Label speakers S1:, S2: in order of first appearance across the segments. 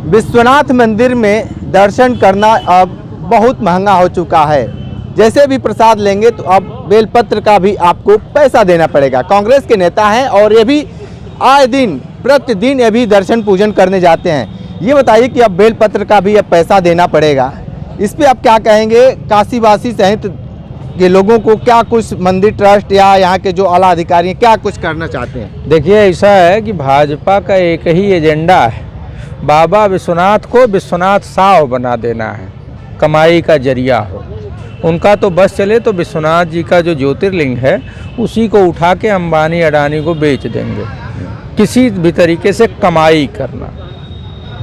S1: विश्वनाथ मंदिर में दर्शन करना अब बहुत महंगा हो चुका है। जैसे भी प्रसाद लेंगे तो अब बेलपत्र का भी आपको पैसा देना पड़ेगा। कांग्रेस के नेता हैं और ये भी आए दिन प्रतिदिन ये भी दर्शन पूजन करने जाते हैं। ये बताइए कि अब बेलपत्र का भी अब पैसा देना पड़ेगा, इस पे आप क्या कहेंगे? काशीवासी सहित के लोगों को क्या कुछ मंदिर ट्रस्ट या यहाँ के जो आला अधिकारी हैं क्या कुछ करना चाहते हैं?
S2: देखिए, ऐसा है कि भाजपा का एक ही एजेंडा है, बाबा विश्वनाथ को विश्वनाथ साव बना देना है, कमाई का जरिया हो। उनका तो बस चले तो विश्वनाथ जी का जो ज्योतिर्लिंग है उसी को उठा के अंबानी अडानी को बेच देंगे, किसी भी तरीके से कमाई करना।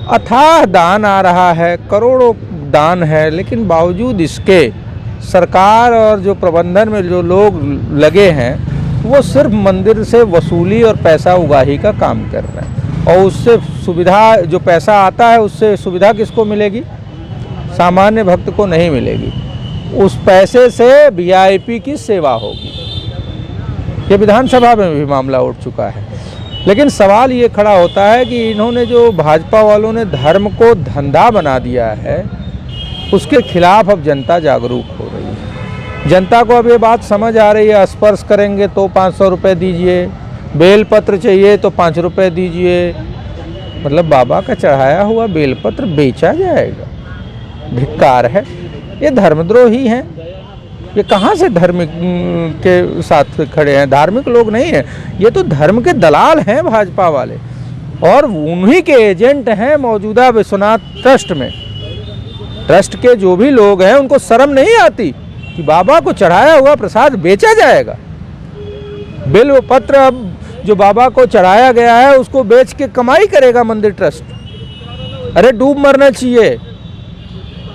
S2: अथाह दान आ रहा है, करोड़ों दान है, लेकिन बावजूद इसके सरकार और जो प्रबंधन में जो लोग लगे हैं वो सिर्फ मंदिर से वसूली और पैसा उगाही का काम कर रहे हैं। और उससे सुविधा, जो पैसा आता है उससे सुविधा किसको मिलेगी? सामान्य भक्त को नहीं मिलेगी। उस पैसे से वीआईपी की सेवा होगी। ये विधानसभा में भी मामला उठ चुका है। लेकिन सवाल ये खड़ा होता है कि इन्होंने जो भाजपा वालों ने धर्म को धंधा बना दिया है, उसके खिलाफ अब जनता जागरूक हो रही है। जनता को अब ये बात समझ आ रही है, स्पर्श करेंगे तो 500 रुपये दीजिए, बेलपत्र चाहिए तो 5 रुपये दीजिए। मतलब बाबा का चढ़ाया हुआ बेलपत्र बेचा जाएगा? धिक्कार है, ये धर्मद्रोही हैं। ये कहाँ से धर्म के साथ खड़े हैं? धार्मिक लोग नहीं हैं, ये तो धर्म के दलाल हैं भाजपा वाले, और उन्हीं के एजेंट हैं मौजूदा विश्वनाथ ट्रस्ट में। ट्रस्ट के जो भी लोग हैं उनको शर्म नहीं आती कि बाबा को चढ़ाया हुआ प्रसाद बेचा जाएगा। बिल्व पत्र अब जो बाबा को चढ़ाया गया है उसको बेच के कमाई करेगा मंदिर ट्रस्ट। अरे डूब मरना चाहिए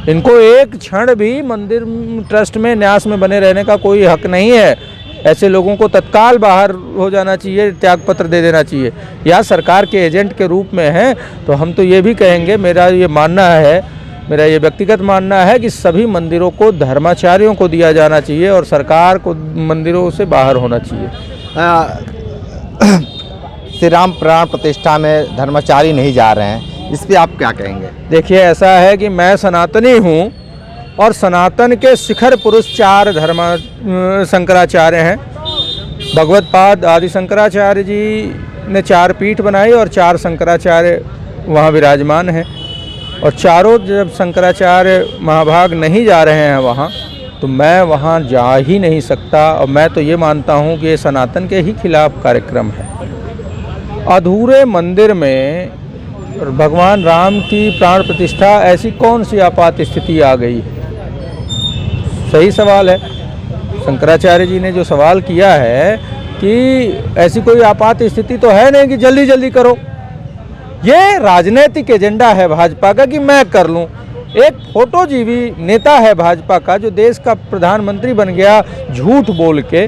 S2: इनको। एक क्षण भी मंदिर ट्रस्ट में न्यास में बने रहने का कोई हक नहीं है। ऐसे लोगों को तत्काल बाहर हो जाना चाहिए, त्यागपत्र दे देना चाहिए। या सरकार के एजेंट के रूप में हैं तो हम तो ये भी कहेंगे, मेरा ये मानना है, मेरा ये व्यक्तिगत मानना है कि सभी मंदिरों को धर्माचार्यों को दिया जाना चाहिए और सरकार को मंदिरों से बाहर होना चाहिए।
S1: श्री राम प्राण प्रतिष्ठा में धर्माचारी नहीं जा रहे हैं, इस पे आप क्या कहेंगे?
S2: देखिए, ऐसा है कि मैं सनातनी हूँ और सनातन के शिखर पुरुष 4 शंकराचार्य हैं। भगवत्पाद आदि शंकराचार्य जी ने 4 पीठ बनाई और 4 शंकराचार्य वहाँ विराजमान हैं। और चारों जब शंकराचार्य महाभाग नहीं जा रहे हैं वहाँ, तो मैं वहाँ जा ही नहीं सकता। और मैं तो ये मानता हूँ कि ये सनातन के ही खिलाफ कार्यक्रम है। अधूरे मंदिर में भगवान राम की प्राण प्रतिष्ठा, ऐसी कौन सी आपात स्थिति आ गई है? सही सवाल है। शंकराचार्य जी ने जो सवाल किया है कि ऐसी कोई आपात स्थिति तो है नहीं कि जल्दी जल्दी करो। ये राजनीतिक एजेंडा है भाजपा का कि मैं कर लूं। एक फोटोजीवी नेता है भाजपा का जो देश का प्रधानमंत्री बन गया झूठ बोल के,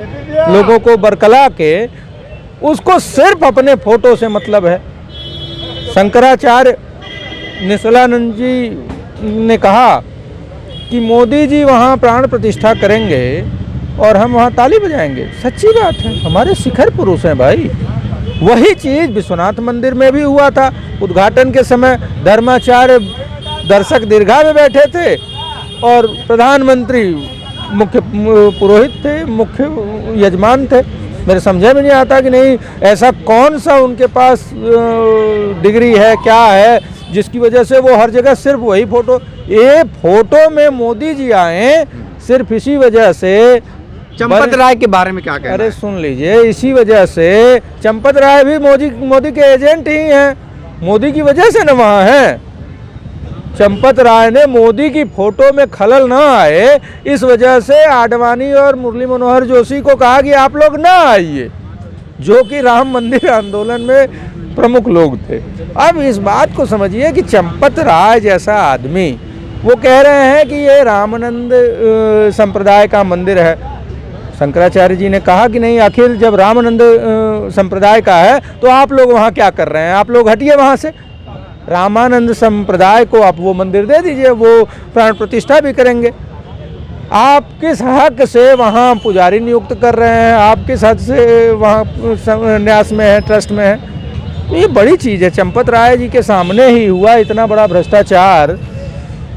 S2: लोगों को बरकला के, उसको सिर्फ अपने फोटो से मतलब है। शंकराचार्य निशलानंद जी ने कहा कि मोदी जी वहाँ प्राण प्रतिष्ठा करेंगे और हम वहाँ ताली बजाएंगे। सच्ची बात है, हमारे शिखर पुरुष हैं भाई। वही चीज़ विश्वनाथ मंदिर में भी हुआ था। उद्घाटन के समय धर्माचार्य दर्शक दीर्घा में बैठे थे और प्रधानमंत्री मुख्य पुरोहित थे, मुख्य यजमान थे। मेरे समझे में नहीं आता कि नहीं ऐसा कौन सा उनके पास डिग्री है, क्या है, जिसकी वजह से वो हर जगह सिर्फ वही फोटो। ये फोटो में मोदी जी आए सिर्फ इसी वजह से।
S1: चंपत राय के बारे में क्या कहना है?
S2: अरे सुन लीजिए, इसी वजह से चंपत राय भी मोदी के एजेंट ही हैं। मोदी की वजह से न वहाँ हैं। चंपत राय ने मोदी की फोटो में खलल ना आए, इस वजह से आडवाणी और मुरली मनोहर जोशी को कहा कि आप लोग ना आइए, जो कि राम मंदिर आंदोलन में प्रमुख लोग थे। अब इस बात को समझिए कि चंपत राय जैसा आदमी वो कह रहे हैं कि ये रामानंद संप्रदाय का मंदिर है। शंकराचार्य जी ने कहा कि नहीं, आखिर जब रामानंद संप्रदाय का है तो आप लोग वहाँ क्या कर रहे हैं? आप लोग हटिए वहाँ से। रामानंद संप्रदाय को आप वो मंदिर दे दीजिए, वो प्राण प्रतिष्ठा भी करेंगे। आप किस हक से वहाँ पुजारी नियुक्त कर रहे हैं? आप किस हद से वहाँ न्यास में है, ट्रस्ट में है? तो ये बड़ी चीज़ है। चंपत राय जी के सामने ही हुआ इतना बड़ा भ्रष्टाचार।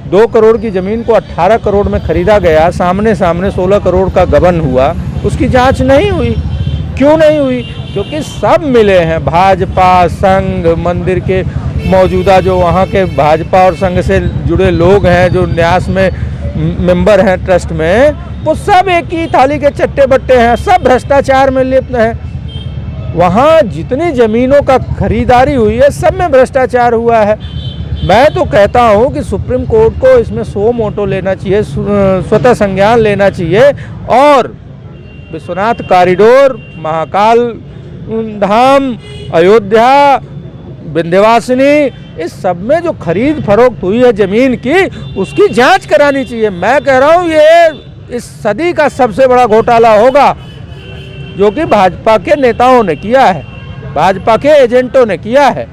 S2: 2 करोड़ की ज़मीन को 18 करोड़ में खरीदा गया, सामने सामने 16 करोड़ का गबन हुआ, उसकी जांच नहीं हुई। क्यों नहीं हुई? क्योंकि सब मिले हैं, भाजपा, संघ, मंदिर के मौजूदा जो वहाँ के भाजपा और संघ से जुड़े लोग हैं, जो न्यास में मेंबर हैं ट्रस्ट में, वो सब एक ही थाली के चट्टे बट्टे हैं, सब भ्रष्टाचार में लिप्त हैं। वहाँ जितनी ज़मीनों का खरीदारी हुई है सब में भ्रष्टाचार हुआ है। मैं तो कहता हूँ कि सुप्रीम कोर्ट को इसमें सो मोटो लेना चाहिए, स्वतः संज्ञान लेना चाहिए और विश्वनाथ कॉरिडोर, महाकाल धाम, अयोध्या, विंध्यवासिनी, इस सब में जो खरीद फरोख्त हुई है ज़मीन की, उसकी जांच करानी चाहिए। मैं कह रहा हूँ ये इस सदी का सबसे बड़ा घोटाला होगा जो कि भाजपा के नेताओं ने किया है, भाजपा के एजेंटों ने किया है।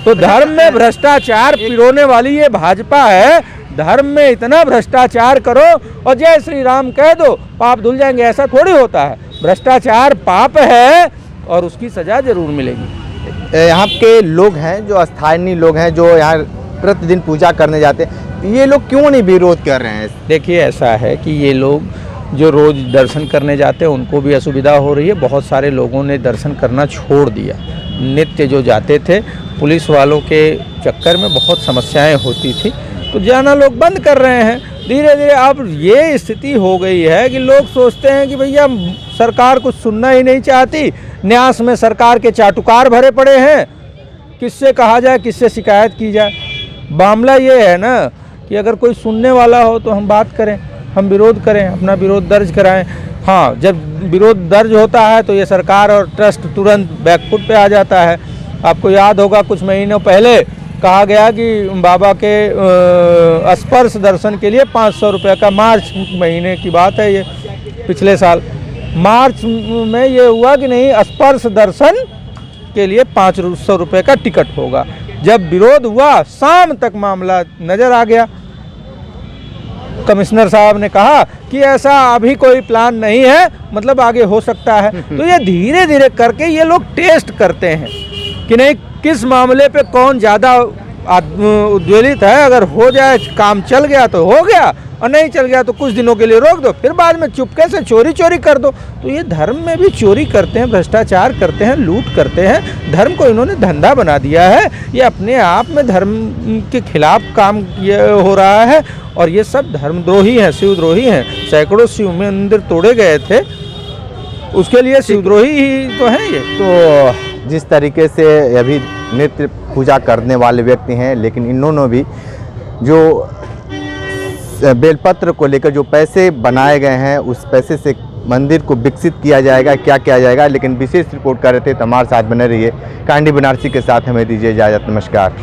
S2: तो धर्म में भ्रष्टाचार पिरोने वाली ये भाजपा है। धर्म में इतना भ्रष्टाचार करो और जय श्री राम कह दो, पाप धुल जाएंगे, ऐसा थोड़ी होता है। भ्रष्टाचार पाप है और उसकी सजा जरूर मिलेगी।
S1: यहाँ के लोग हैं, जो स्थानीय लोग हैं, जो यहाँ प्रतिदिन पूजा करने जाते हैं, ये लोग क्यों नहीं विरोध कर रहे हैं?
S2: देखिए, ऐसा है कि ये लोग जो रोज़ दर्शन करने जाते हैं उनको भी असुविधा हो रही है। बहुत सारे लोगों ने दर्शन करना छोड़ दिया। नित्य जो जाते थे, पुलिस वालों के चक्कर में बहुत समस्याएं होती थी, तो जाना लोग बंद कर रहे हैं। धीरे धीरे अब ये स्थिति हो गई है कि लोग सोचते हैं कि भैया सरकार कुछ सुनना ही नहीं चाहती, न्यास में सरकार के चाटुकार भरे पड़े हैं, किससे कहा जाए, किससे शिकायत की जाए। मामला ये है ना कि अगर कोई सुनने वाला हो तो हम बात करें, हम विरोध करें, अपना विरोध दर्ज कराएं। हाँ, जब विरोध दर्ज होता है तो ये सरकार और ट्रस्ट तुरंत बैकफुट पे आ जाता है। आपको याद होगा कुछ महीनों पहले कहा गया कि बाबा के स्पर्श दर्शन के लिए 500 रुपये का, मार्च महीने की बात है ये, पिछले साल मार्च में ये हुआ कि नहीं, स्पर्श दर्शन के लिए 500 रुपये का टिकट होगा। जब विरोध हुआ शाम तक मामला नज़र आ गया। कमिश्नर साहब ने कहा कि ऐसा अभी कोई प्लान नहीं है, मतलब आगे हो सकता है। तो ये धीरे धीरे करके ये लोग टेस्ट करते हैं कि नहीं, किस मामले पे कौन ज़्यादा उद्वेलित है। अगर हो जाए, काम चल गया तो हो गया, और नहीं चल गया तो कुछ दिनों के लिए रोक दो, फिर बाद में चुपके से चोरी कर दो। तो ये धर्म में भी चोरी करते हैं, भ्रष्टाचार करते हैं, लूट करते हैं। धर्म को इन्होंने धंधा बना दिया है। ये अपने आप में धर्म के खिलाफ काम ये हो रहा है और ये सब धर्मद्रोही हैं, शिवद्रोही हैं। सैकड़ों शिव मंदिर तोड़े गए थे, उसके लिए शिवद्रोही ही तो हैं ये।
S1: तो जिस तरीके से अभी नित्य पूजा करने वाले व्यक्ति हैं, लेकिन इन्होंने भी जो बेलपत्र को लेकर जो पैसे बनाए गए हैं, उस पैसे से मंदिर को विकसित किया जाएगा, क्या किया जाएगा। लेकिन विशेष रिपोर्ट कर रहे थे, तो हमारे साथ बने रहिए। कांडी बनारसी के साथ हमें दीजिए इजाज़त। नमस्कार।